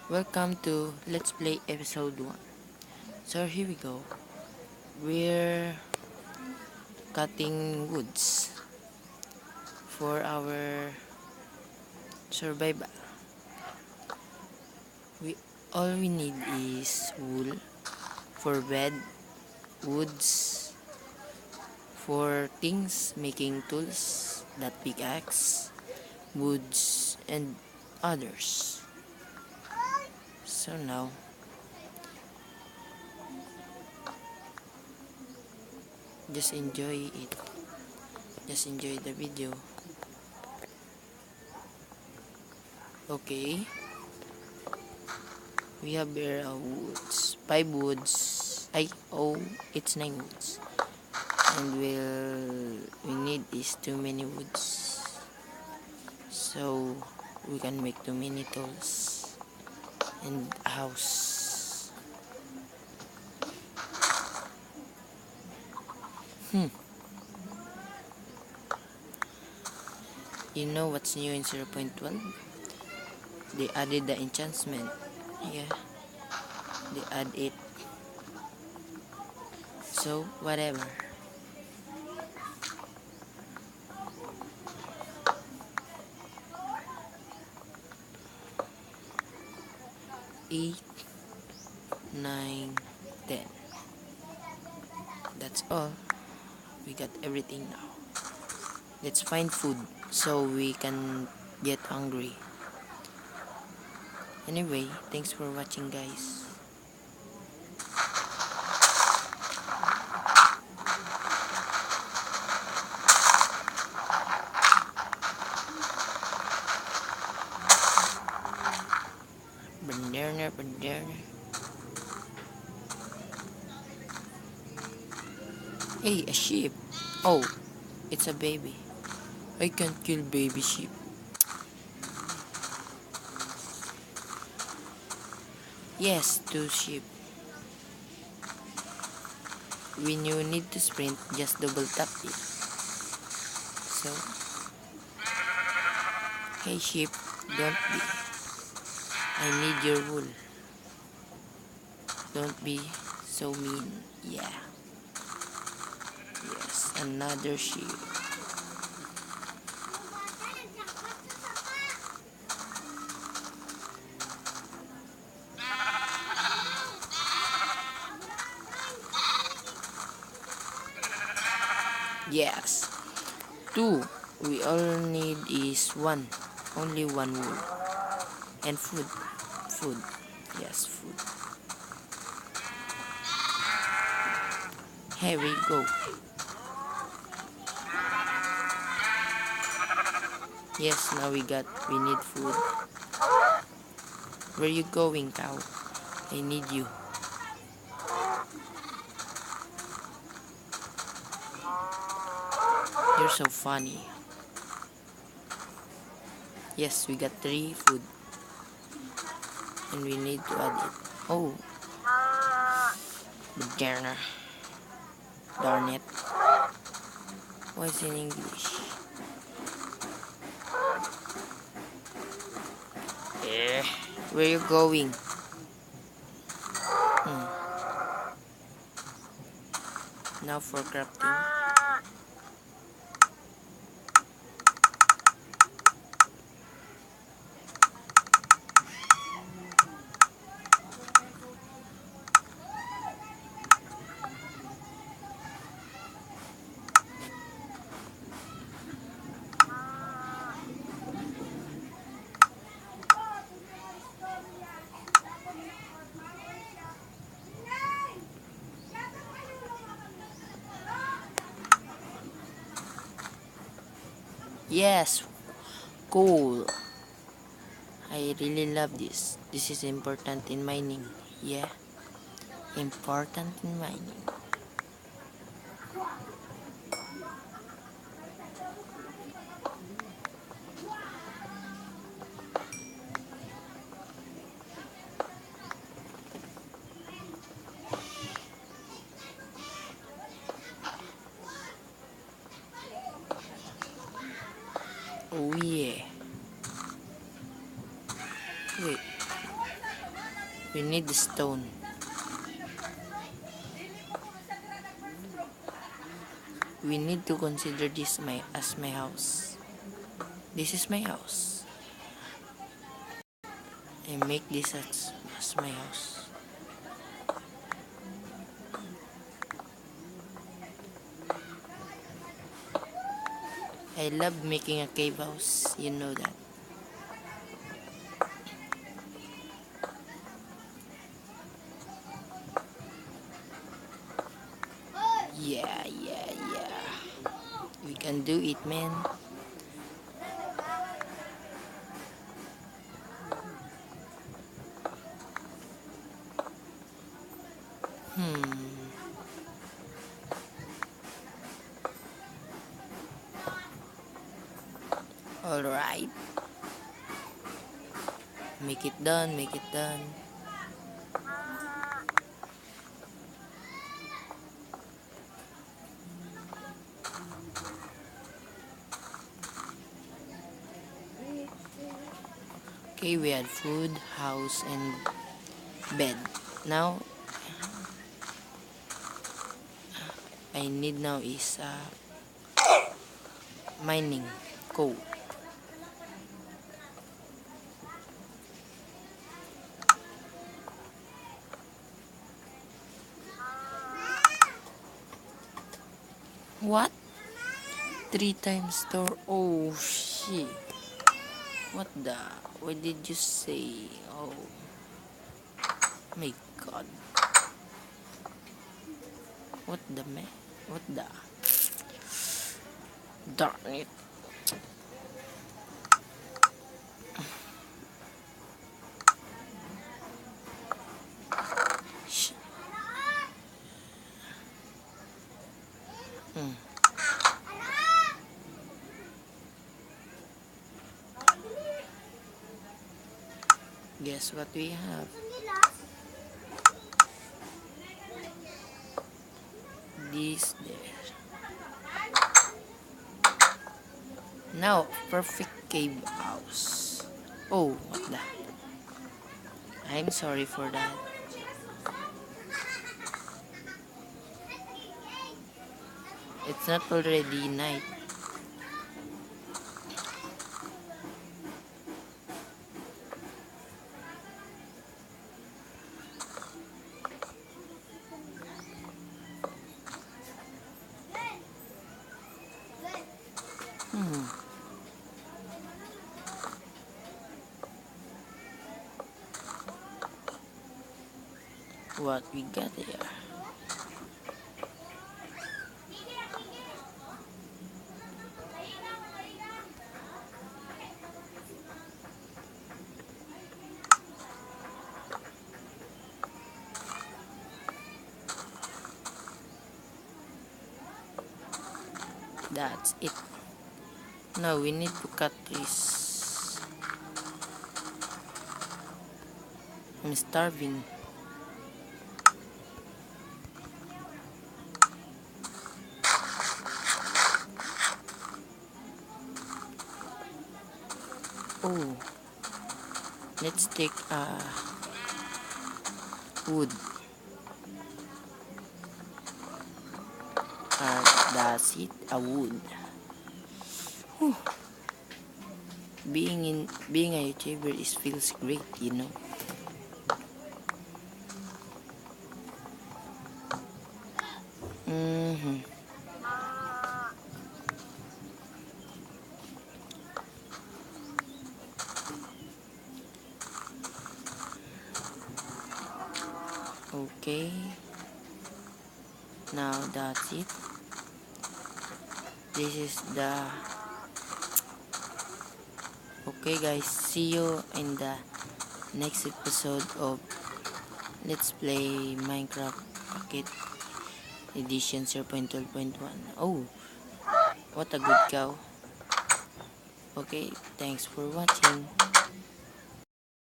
Welcome to Let's Play Episode 1. So here we go. We're cutting woods for our survival. All we need is wool for bed, woods for things, making tools, that pickaxe, woods, and others. So now, just enjoy it. Just enjoy the video. Okay. We have here woods. 5 woods. It's 9 woods. And we need is too many woods. So we can make too many tools and a house. You know what's new in 0.12? They added the enchantment. Yeah. They add it. So whatever. Eight, 9, 10. That's all. We got everything now. Let's find food so we can get hungry. Anyway, thanks for watching, guys. Banana. Hey, a sheep. Oh, it's a baby. I can't kill baby sheep. Yes, 2 sheep. When you need to sprint, just double tap it. So, hey sheep, don't be. I need your wool. Don't be so mean. Yeah. Yes, another sheep. Yes. 2. We all need is 1. Only 1 wool. And food. Food. Yes, food. Here we go. Yes, now we need food. Where you going, cow? I need you. You're so funny. Yes, we got 3 food. And we need to add it. Oh. Darn it. What's in English? Where you going? Now for crafting. Yes, cool. I really love this. This is important in mining. Yeah, important in mining. Oh yeah. Wait. We need the stone. We need to consider this as my house. This is my house. I make this as my house. I love making a cave house. You know that. Yeah. We can do it, man. Alright. Make it done. Okay, we had food, house, and bed. Now, I need now is mining coal. What? 3 times store? Oh shit! What the? What did you say? Oh my god! What the man? What the? Darn it! Shh. Guess what we have? This there. Now, perfect cave house. Oh, what the? I'm sorry for that. It's not already night. What we got here? That's it. Now we need to cut this. I'm starving. Oh, let's take wood. That's it, a wood. Whew. Being a YouTuber feels great, you know. Okay. Now that's it. This is the okay guys, see you in the next episode of Let's Play Minecraft Pocket Edition 0.12.1. Oh, what a good cow. Okay, thanks for watching.